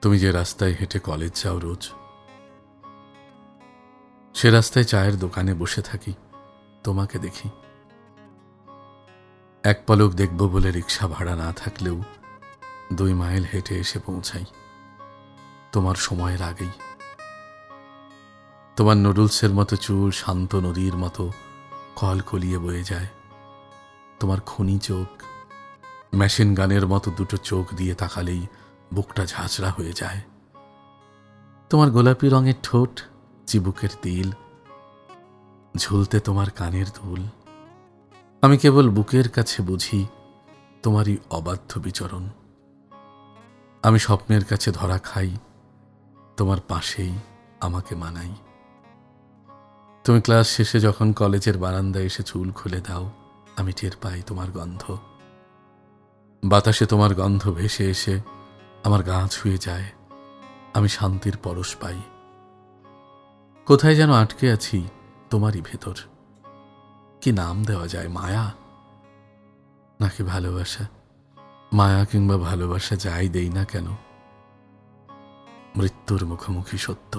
তুমি যে রাস্তায় হেঁটে কলেজ যাও রোজ, সে রাস্তায় চায়ের দোকানে বসে থাকি, তোমাকে দেখি। এক পলক দেখব বলে রিক্সা ভাড়া না থাকলেও 2 মাইল হেঁটে এসে পৌঁছাই তোমার সময়ের আগেই। তোমার নুডলসের মতো চুল শান্ত নদীর মতো কলকলিয়ে বয়ে যায়। তোমার খনি চোখ মেশিন গানের মতো দুটো চোখ দিয়ে তাকালেই বুকটা ঝাঁঝরা হয়ে যায়। তোমার গোলাপি রঙের ঠোঁট, চিবুকের তিল, ঝুলতে তোমার কানের দুল। আমি কেবল বুকের কাছে বুঝি তোমারই অবাধ্য বিচরণ। আমি স্বপ্নের কাছে ধরা খাই, তোমার পাশেই আমাকে মানাই। তুমি ক্লাস শেষে যখন কলেজের বারান্দায় এসে চুল খুলে দাও, আমি টের পাই তোমার গন্ধ। বাতাসে তোমার গন্ধ ভেসে এসে আমার গা ছুঁয়ে যায়, আমি শান্তির পরশ পাই। কোথায় যেন আটকে আছি তোমারই ভেতর। কি নাম দেওয়া যায়, মায়া নাকি ভালোবাসা? মায়া কিংবা ভালোবাসা যাই দেই না কেন, মৃত্যুর মুখোমুখি সত্য।